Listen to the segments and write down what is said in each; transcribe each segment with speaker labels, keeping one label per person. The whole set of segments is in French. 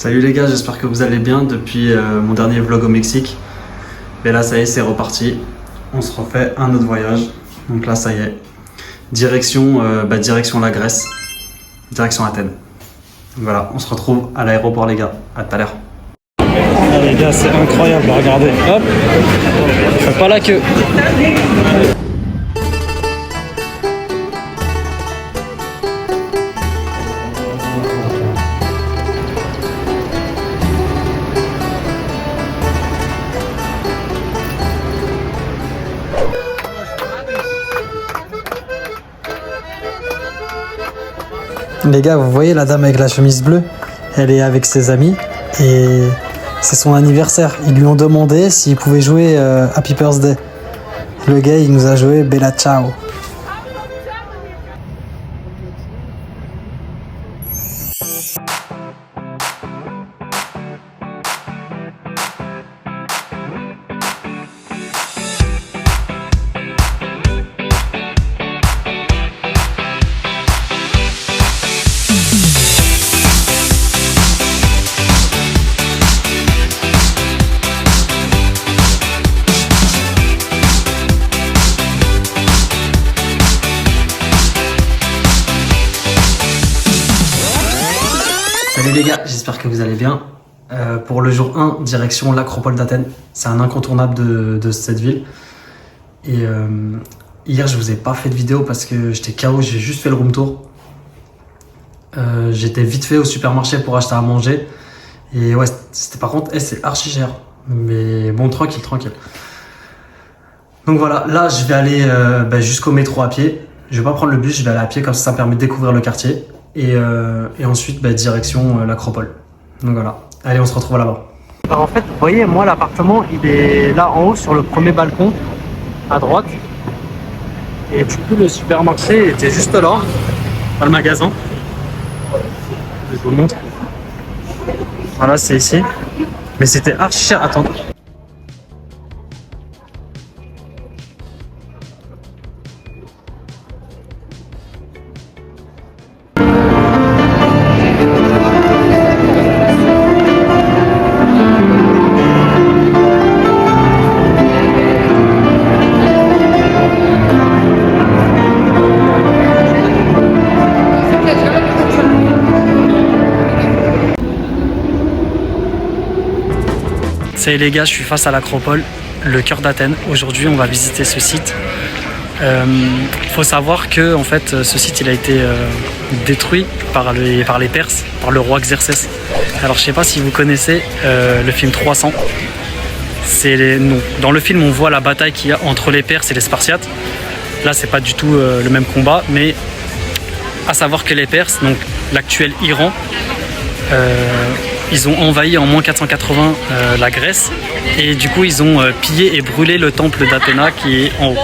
Speaker 1: Salut les gars, j'espère que vous allez bien depuis mon dernier vlog au Mexique. Et là ça y est, c'est reparti. On se refait un autre voyage. Donc là ça y est. Direction la Grèce. Direction Athènes. Voilà, on se retrouve à l'aéroport les gars. À tout à l'heure.
Speaker 2: Ah, les gars, c'est incroyable, regardez. Hop, fais pas la queue.
Speaker 3: Les gars, vous voyez la dame avec la chemise bleue? Elle est avec ses amis et c'est son anniversaire. Ils lui ont demandé s'il pouvait jouer Happy Birthday. Le gars, il nous a joué Bella Ciao.
Speaker 1: Salut les gars, j'espère que vous allez bien. Pour le jour 1, direction l'Acropole d'Athènes. C'est un incontournable de cette ville. Et hier, je vous ai pas fait de vidéo parce que j'étais KO, j'ai juste fait le room tour. J'étais vite fait au supermarché pour acheter à manger. Et ouais, c'était par contre, c'est archi cher. Mais bon, tranquille. Donc voilà, là, je vais aller jusqu'au métro à pied. Je vais pas prendre le bus, je vais aller à pied, comme ça me permet de découvrir le quartier. Et ensuite, direction l'Acropole. Donc voilà. Allez, on se retrouve là-bas. Alors en fait, vous voyez, moi, l'appartement, il est là en haut sur le premier balcon, à droite. Et du coup, le supermarché était juste là, dans le magasin. Je vous le montre. Voilà, c'est ici. Mais c'était archi cher. Attends. Salut les gars, je suis face à l'Acropole, le cœur d'Athènes. Aujourd'hui, on va visiter ce site. Faut savoir que en fait, ce site il a été détruit par les Perses, par le roi Xerxès. Alors je sais pas si vous connaissez le film 300. Dans le film, on voit la bataille qu'il y a entre les Perses et les Spartiates. Là, c'est pas du tout le même combat, mais à savoir que les Perses, donc l'actuel Iran, ils ont envahi en moins 480 la Grèce et du coup ils ont pillé et brûlé le temple d'Athéna qui est en haut.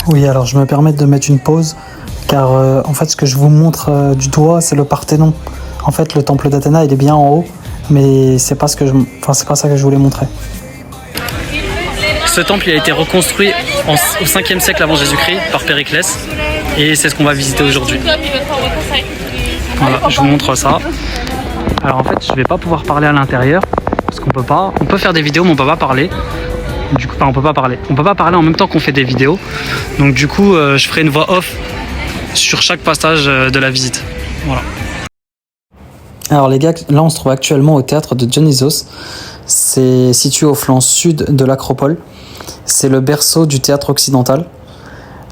Speaker 3: Oui, alors je me permets de mettre une pause car en fait ce que je vous montre du doigt, c'est le Parthénon. En fait, le temple d'Athéna, il est bien en haut, mais c'est pas ça que je voulais montrer.
Speaker 1: Ce temple il a été reconstruit au 5e siècle avant Jésus-Christ par Périclès et c'est ce qu'on va visiter aujourd'hui. Voilà, je vous montre ça. Alors en fait, je vais pas pouvoir parler à l'intérieur parce qu'on peut pas. On peut faire des vidéos, mais on peut pas parler. Du coup, on peut pas parler. On peut pas parler en même temps qu'on fait des vidéos. Donc du coup, je ferai une voix off sur chaque passage de la visite. Voilà.
Speaker 3: Alors les gars, là on se trouve actuellement au théâtre de Dionysos. C'est situé au flanc sud de l'Acropole. C'est le berceau du théâtre occidental.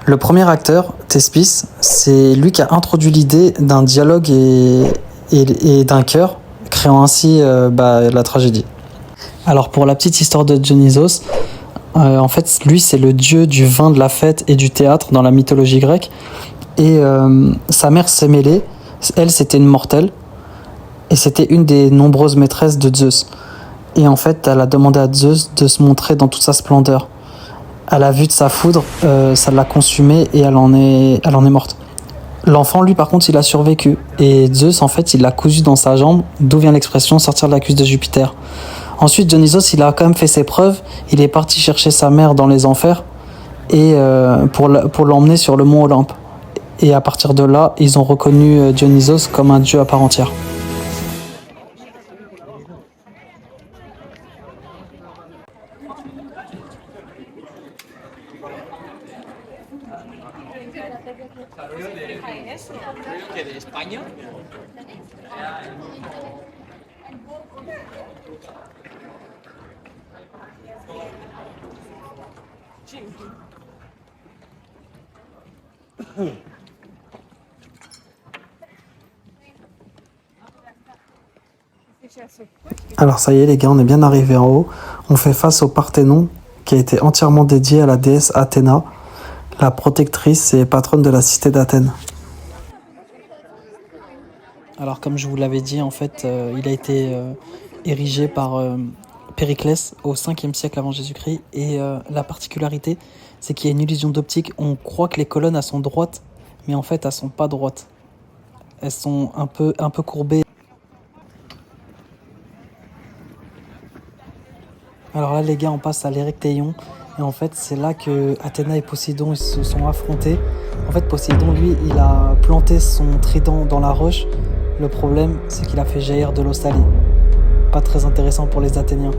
Speaker 3: Le premier acteur, Thespis, c'est lui qui a introduit l'idée d'un dialogue et d'un chœur, créant ainsi la tragédie. Alors pour la petite histoire de Dionysos, en fait lui c'est le dieu du vin, de la fête et du théâtre dans la mythologie grecque. Et sa mère Sémélé, elle c'était une mortelle et c'était une des nombreuses maîtresses de Zeus. Et en fait elle a demandé à Zeus de se montrer dans toute sa splendeur. À la vue de sa foudre, ça l'a consumée et elle en est morte. L'enfant, lui, par contre, il a survécu. Et Zeus, en fait, il l'a cousu dans sa jambe, d'où vient l'expression sortir de la cuisse de Jupiter. Ensuite, Dionysos, il a quand même fait ses preuves. Il est parti chercher sa mère dans les enfers et pour l'emmener sur le mont Olympe. Et à partir de là, ils ont reconnu Dionysos comme un dieu à part entière.
Speaker 4: España.
Speaker 3: Alors ça y est les gars, on est bien arrivé en haut. On fait face au Parthénon qui a été entièrement dédié à la déesse Athéna, la protectrice et patronne de la cité d'Athènes. Alors comme je vous l'avais dit, en fait, il a été érigé par Périclès au 5e siècle avant Jésus-Christ. Et la particularité, c'est qu'il y a une illusion d'optique. On croit que les colonnes elles sont droites, mais en fait elles sont pas droites. Elles sont un peu courbées. Alors là les gars, on passe à l'Érectéion. Et en fait c'est là que Athéna et Poséidon ils se sont affrontés. En fait Poséidon lui il a planté son trident dans la roche. Le problème c'est qu'il a fait jaillir de l'eau salée. Pas très intéressant pour les Athéniens.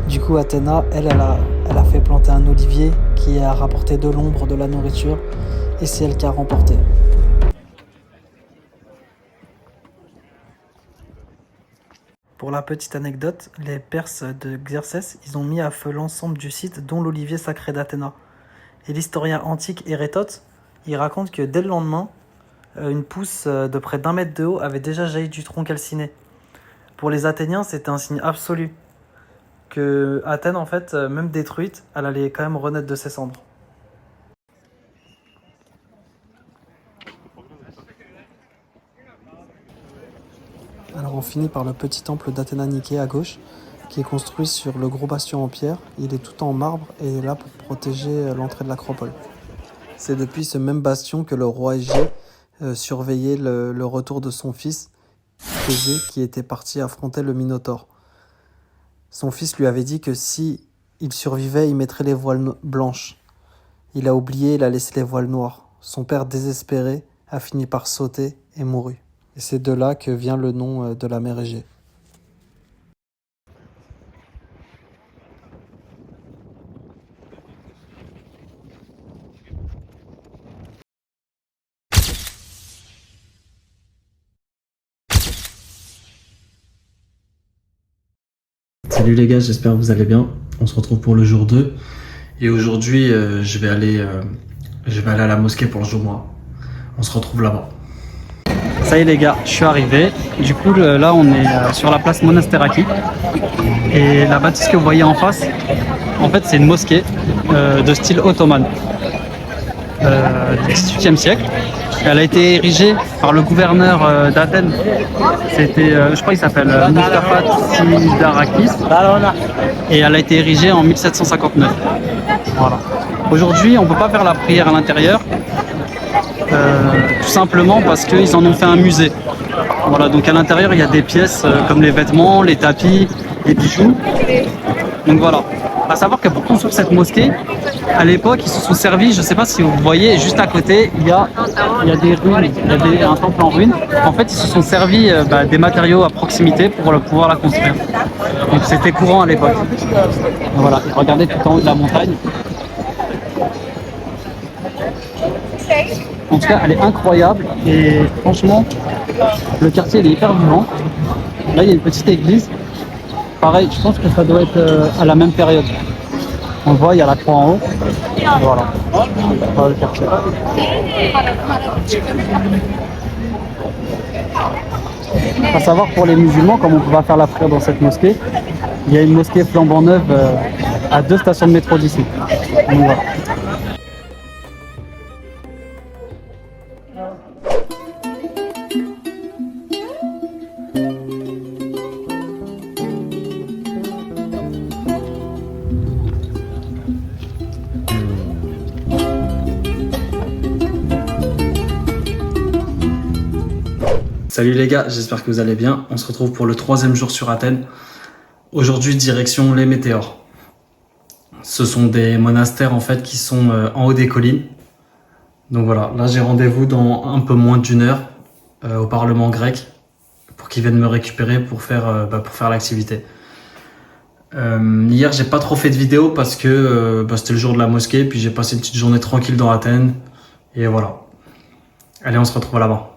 Speaker 3: Du coup Athéna elle a fait planter un olivier qui a rapporté de l'ombre, de la nourriture. Et c'est elle qui a remporté. Pour la petite anecdote, les Perses de Xerxès, ils ont mis à feu l'ensemble du site, dont l'olivier sacré d'Athéna. Et l'historien antique Hérétote, il raconte que dès le lendemain, une pousse de près d'1 mètre de haut avait déjà jailli du tronc calciné. Pour les Athéniens, c'était un signe absolu que Athènes, en fait, même détruite, elle allait quand même renaître de ses cendres. Alors on finit par le petit temple d'Athéna Niké à gauche, qui est construit sur le gros bastion en pierre. Il est tout en marbre et est là pour protéger l'entrée de l'acropole. C'est depuis ce même bastion que le roi Égée surveillait le retour de son fils, Thésée, qui était parti affronter le Minotaure. Son fils lui avait dit que si il survivait, il mettrait les voiles blanches. Il a oublié, il a laissé les voiles noires. Son père, désespéré, a fini par sauter et mourut. Et c'est de là que vient le nom de la mer Égée.
Speaker 1: Salut les gars, j'espère que vous allez bien. On se retrouve pour le jour 2. Et aujourd'hui, je vais aller à la mosquée pour le jour. On se retrouve là-bas.
Speaker 2: Ça y est les gars, je suis arrivé. Du coup là on est sur la place Monastéraki. Et la bâtisse que vous voyez en face, en fait c'est une mosquée de style ottoman du XVIIIe siècle. Elle a été érigée par le gouverneur d'Athènes. C'était, je crois qu'il s'appelle Mustafa Sidarakis. Et elle a été érigée en 1759. Voilà. Aujourd'hui on ne peut pas faire la prière à l'intérieur. Tout simplement parce qu'ils en ont fait un musée. Voilà, donc à l'intérieur il y a des pièces comme les vêtements, les tapis, les bijoux. Donc voilà. À savoir que pour construire cette mosquée, à l'époque ils se sont servis, je ne sais pas si vous voyez, juste à côté il y a des ruines, il y a un temple en ruine. En fait ils se sont servis des matériaux à proximité pour pouvoir la construire. Donc c'était courant à l'époque. Voilà, et regardez tout en haut de la montagne. En tout cas, elle est incroyable et franchement, le quartier il est hyper vivant. Là, il y a une petite église. Pareil, je pense que ça doit être à la même période. On le voit, il y a la croix en haut. Voilà. Voilà le quartier. À savoir pour les musulmans, comme on peut pas faire la prière dans cette mosquée, il y a une mosquée flambant neuve à 2 stations de métro d'ici. Donc voilà.
Speaker 1: Salut les gars, j'espère que vous allez bien. On se retrouve pour le 3e jour sur Athènes. Aujourd'hui, direction les Météores. Ce sont des monastères en fait qui sont en haut des collines. Donc voilà, là j'ai rendez-vous dans un peu moins d'1 heure au Parlement grec pour qu'ils viennent me récupérer pour faire l'activité. Hier j'ai pas trop fait de vidéo parce que c'était le jour de la mosquée, puis j'ai passé une petite journée tranquille dans Athènes. Et voilà. Allez, on se retrouve là-bas.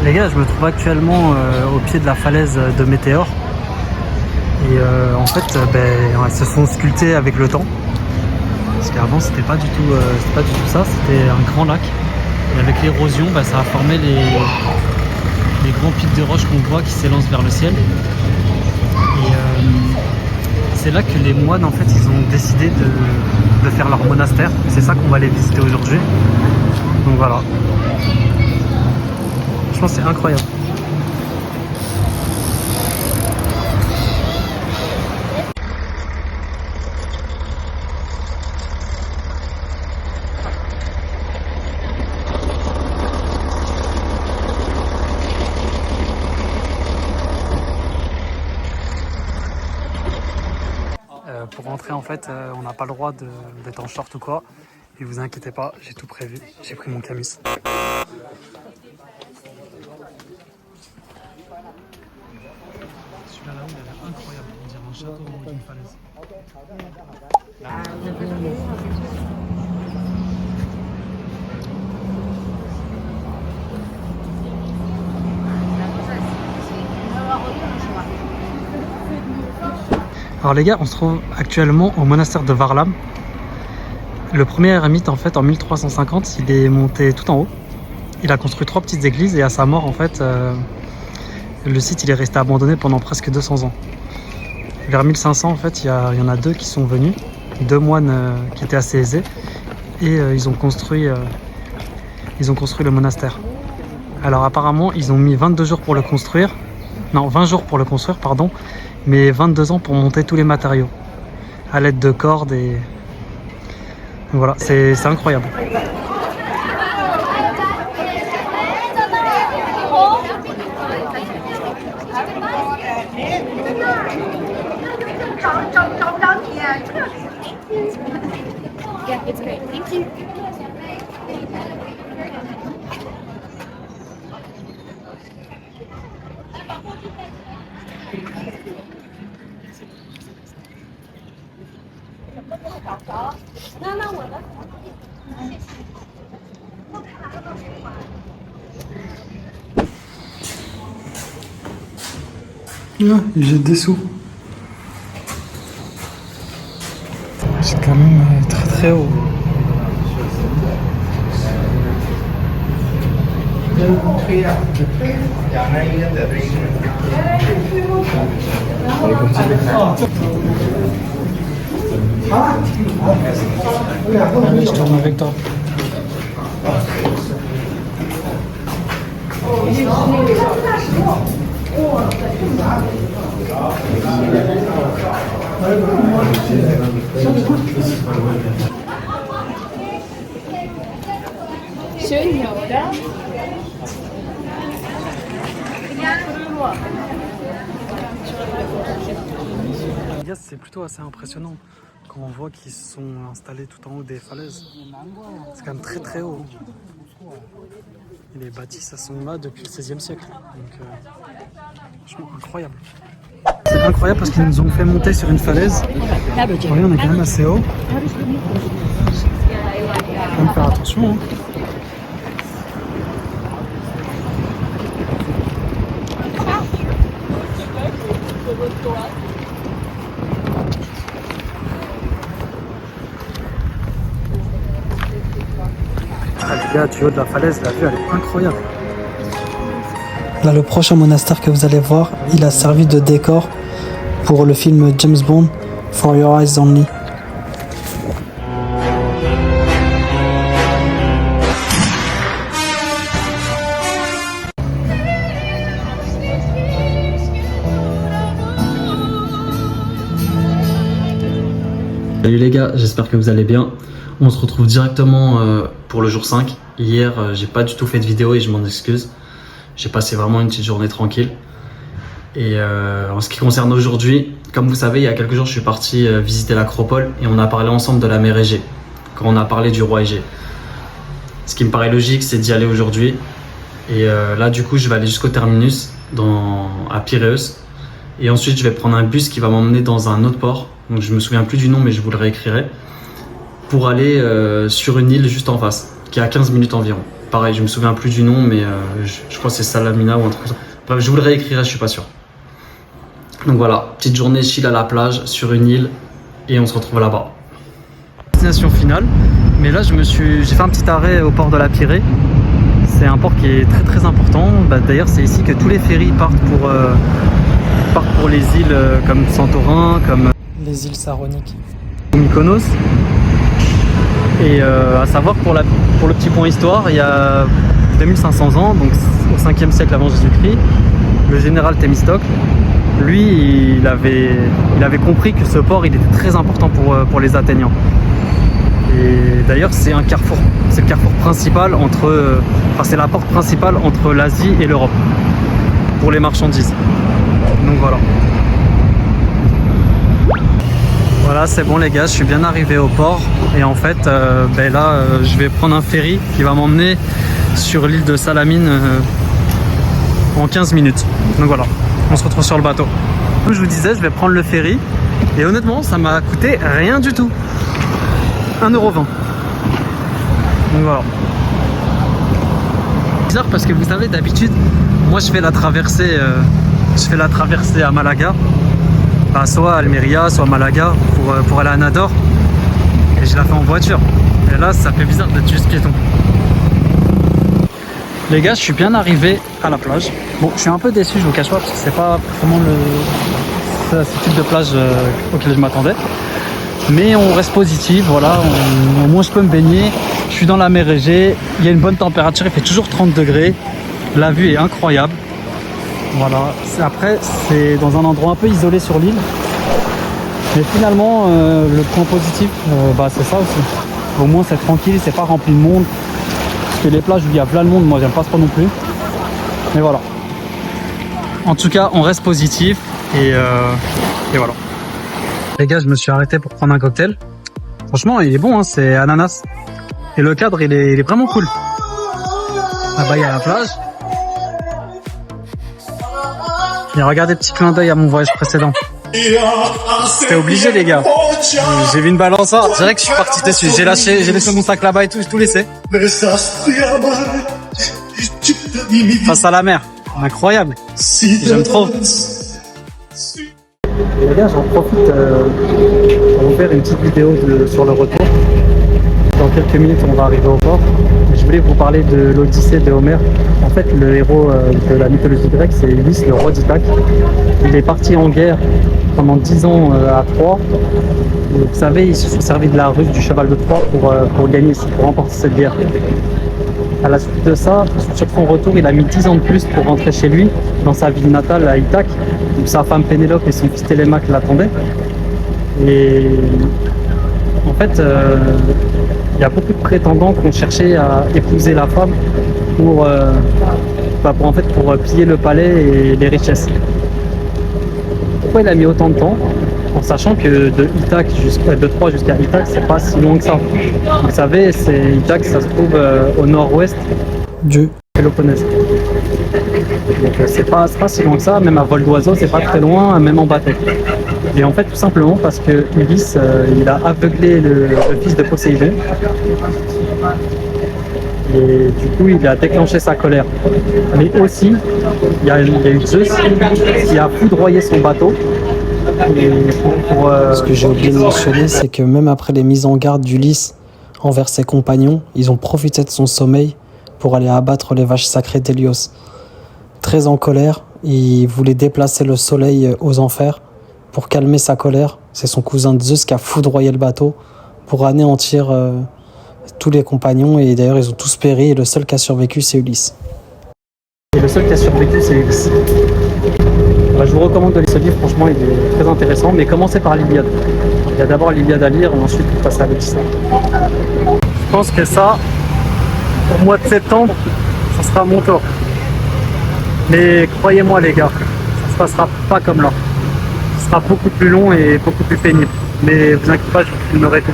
Speaker 2: Les gars, je me trouve actuellement au pied de la falaise de Météore. Et en fait, elles se sont sculptées avec le temps. Parce qu'avant, c'était pas du tout ça, c'était un grand lac. Et avec l'érosion, ça a formé les grands pics de roches qu'on voit qui s'élancent vers le ciel. Et c'est là que les moines, en fait, ils ont décidé de faire leur monastère. C'est ça qu'on va aller visiter aujourd'hui. Donc voilà. Franchement, c'est incroyable. Pour rentrer, en fait, on n'a pas le droit d'être en short ou quoi. Et vous inquiétez pas, j'ai tout prévu. J'ai pris mon camis. Celui-là là-haut, il a l'air incroyable. On dirait un château au haut d'une falaise. Alors les gars, on se trouve actuellement au monastère de Varlam. Le premier ermite, en fait, en 1350, il est monté tout en haut. Il a construit 3 petites églises et à sa mort, en fait, le site il est resté abandonné pendant presque 200 ans. Vers 1500, en fait, il y en a 2 qui sont venus, 2 moines qui étaient assez aisés, et ils ont construit le monastère. Alors apparemment, ils ont mis 22 jours pour le construire, non, 20 jours pour le construire, pardon, mais 22 ans pour monter tous les matériaux, à l'aide de cordes et... Voilà, c'est incroyable.
Speaker 4: Yeah, it's great. Thank you.
Speaker 2: Ah, il jette des sous. C'est quand même très très haut. Allez, je tourne avec toi. C'est plutôt assez impressionnant quand on voit qu'ils se sont installés tout en haut des falaises. C'est quand même très très haut. Et les bâtisses, elles sont là depuis le XVIe siècle. Donc, franchement, incroyable. C'est incroyable parce qu'ils nous ont fait monter sur une falaise. Vous voyez, on est quand même assez haut. Il faut faire attention. Hein. Les gars, du haut de la falaise, la vue elle est incroyable.
Speaker 3: Là, le prochain monastère que vous allez voir, il a servi de décor pour le film James Bond, For Your Eyes Only.
Speaker 1: Salut les gars, j'espère que vous allez bien. On se retrouve directement pour le jour 5. Hier, j'ai pas du tout fait de vidéo et je m'en excuse. J'ai passé vraiment une petite journée tranquille. Et en ce qui concerne aujourd'hui, comme vous savez, il y a quelques jours, je suis parti visiter l'acropole et on a parlé ensemble de la mer Égée, quand on a parlé du roi Égée. Ce qui me paraît logique, c'est d'y aller aujourd'hui. Et là, du coup, je vais aller jusqu'au terminus à Piréus. Et ensuite, je vais prendre un bus qui va m'emmener dans un autre port. Donc, je me souviens plus du nom, mais je vous le réécrirai. Pour aller sur une île juste en face, qui est à 15 minutes environ. pareil, je me souviens plus du nom, mais je crois que c'est Salamina ou un truc comme ça. Bref, je vous le réécrirai, je suis pas sûr. Donc voilà, petite journée chill à la plage, sur une île, et on se retrouve là-bas.
Speaker 2: Destination finale, mais là j'ai fait un petit arrêt au port de la Pirée. C'est un port qui est très très important. D'ailleurs, c'est ici que tous les ferries partent pour les îles comme Santorin, comme
Speaker 3: Les îles Saroniques.
Speaker 2: Mykonos. Et à savoir pour le petit point histoire, il y a 2500 ans, donc au 5e siècle avant Jésus-Christ, le général Thémistocle, lui, il avait compris que ce port il était très important pour les Athéniens. Et d'ailleurs, c'est un carrefour, c'est le carrefour principal c'est la porte principale entre l'Asie et l'Europe pour les marchandises. Donc voilà. Voilà, c'est bon les gars, je suis bien arrivé au port et en fait, je vais prendre un ferry qui va m'emmener sur l'île de Salamine en 15 minutes. Donc voilà, on se retrouve sur le bateau. Comme je vous disais, je vais prendre le ferry et honnêtement, ça m'a coûté rien du tout. 1,20 €. Donc voilà. Bizarre parce que vous savez, d'habitude, moi je fais la traversée à Malaga. Soit à Almeria, soit à Malaga pour aller à Nador. Et je la fais en voiture. Et là, ça fait bizarre d'être juste piéton. Les gars, je suis bien arrivé à la plage. Bon, je suis un peu déçu, je vous cache pas, parce que c'est pas vraiment ce type de plage auquel je m'attendais. Mais on reste positif, voilà. Au moins, je peux me baigner. Je suis dans la mer Égée. Il y a une bonne température, il fait toujours 30 degrés. La vue est incroyable. Voilà, après c'est dans un endroit un peu isolé sur l'île. Mais finalement, le point positif, c'est ça aussi. Au moins c'est tranquille, c'est pas rempli de monde. Parce que les plages où il y a plein de monde, moi j'aime pas ça non plus. Mais voilà. En tout cas, on reste positif et voilà. Les gars, je me suis arrêté pour prendre un cocktail. Franchement, il est bon, hein, c'est ananas. Et le cadre, il est vraiment cool. Là-bas, il y a la plage. Et regardez, petit clin d'œil à mon voyage précédent. C'était obligé les gars. J'ai vu une balançoire, je dirais que je suis parti dessus. J'ai laissé mon sac là-bas et tout, j'ai tout laissé. Face à la mer, incroyable. J'aime trop. Les gars, j'en profite pour vous faire une petite vidéo sur le retour. Dans quelques minutes, on va arriver au port. Je voulais vous parler de l'Odyssée de Homère. En fait, le héros de la mythologie grecque, c'est Ulysse, le roi d'Ithaque. Il est parti en guerre pendant 10 ans à Troie. Et vous savez, ils se sont servis de la ruse du cheval de Troie pour gagner, pour remporter cette guerre. À la suite de ça, sur son retour, il a mis 10 ans de plus pour rentrer chez lui, dans sa ville natale à Ithaque, où sa femme Pénélope et son fils Télémaque l'attendaient. Et en fait, il y a beaucoup de prétendants qui ont cherché à épouser la femme pour piller le palais et les richesses. Pourquoi il a mis autant de temps? En sachant que de Troie jusqu'à Ithaque, c'est pas si loin que ça. Vous savez, Ithaque, ça se trouve au nord-ouest du Péloponnèse. Donc c'est pas si loin que ça, même à vol d'oiseau, c'est pas très loin, même en bateau. Et en fait, tout simplement parce que Ulysse, il a aveuglé le fils de Poséidon. Et du coup, il a déclenché sa colère. Mais aussi, il y a eu Zeus qui a foudroyé son bateau.
Speaker 3: Ce que j'ai oublié de mentionner, c'est que même après les mises en garde d'Ulysse envers ses compagnons, ils ont profité de son sommeil pour aller abattre les vaches sacrées d'Hélios. Très en colère, il voulait déplacer le soleil aux enfers pour calmer sa colère. C'est son cousin Zeus qui a foudroyé le bateau pour anéantir tous les compagnons, et d'ailleurs ils ont tous péri et le seul qui a survécu c'est Ulysse.
Speaker 2: Et le seul qui a survécu c'est Ulysse. Je vous recommande de lire ce livre, franchement il est très intéressant, mais commencez par l'Iliade. Il y a d'abord l'Iliade à lire et ensuite vous passez à l'Odyssée. Je pense que ça, au mois de septembre, ça sera mon tour. Mais croyez-moi les gars, ça se passera pas comme là. Ce sera beaucoup plus long et beaucoup plus pénible. Mais vous inquiétez pas, je vous filmerai tout.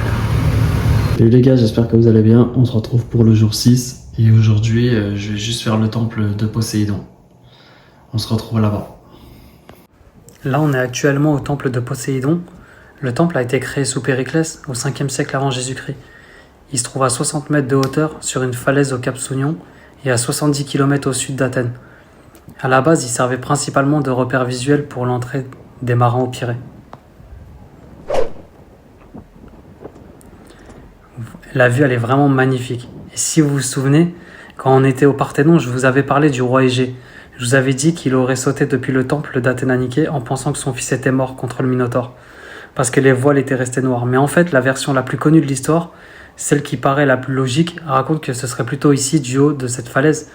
Speaker 1: Salut les gars, j'espère que vous allez bien. On se retrouve pour le jour 6. Et aujourd'hui, je vais juste faire le temple de Poséidon. On se retrouve là-bas.
Speaker 3: Là, on est actuellement au temple de Poséidon. Le temple a été créé sous Périclès, au 5e siècle avant Jésus-Christ. Il se trouve à 60 mètres de hauteur sur une falaise au Cap Sounion et à 70 km au sud d'Athènes. À la base, il servait principalement de repère visuel pour l'entrée des marins au Pirée. La vue, elle est vraiment magnifique. Et si vous vous souvenez, quand on était au Parthénon, je vous avais parlé du roi Égée. Je vous avais dit qu'il aurait sauté depuis le temple d'Athéna-Niké en pensant que son fils était mort contre le Minotaure, parce que les voiles étaient restées noires. Mais en fait, la version la plus connue de l'histoire, celle qui paraît la plus logique, raconte que ce serait plutôt ici, du haut de cette falaise,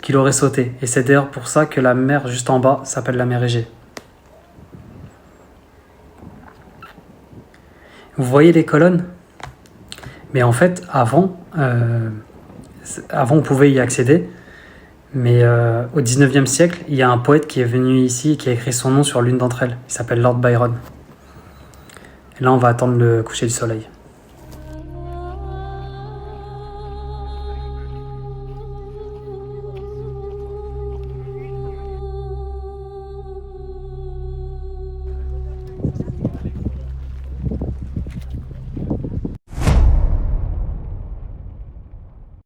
Speaker 3: qu'il aurait sauté. Et c'est d'ailleurs pour ça que la mer juste en bas s'appelle la mer Égée. Vous voyez les colonnes ? Mais en fait, avant, on pouvait y accéder. Mais au 19e siècle, il y a un poète qui est venu ici et qui a écrit son nom sur l'une d'entre elles. Il s'appelle Lord Byron. Et là, on va attendre le coucher du soleil.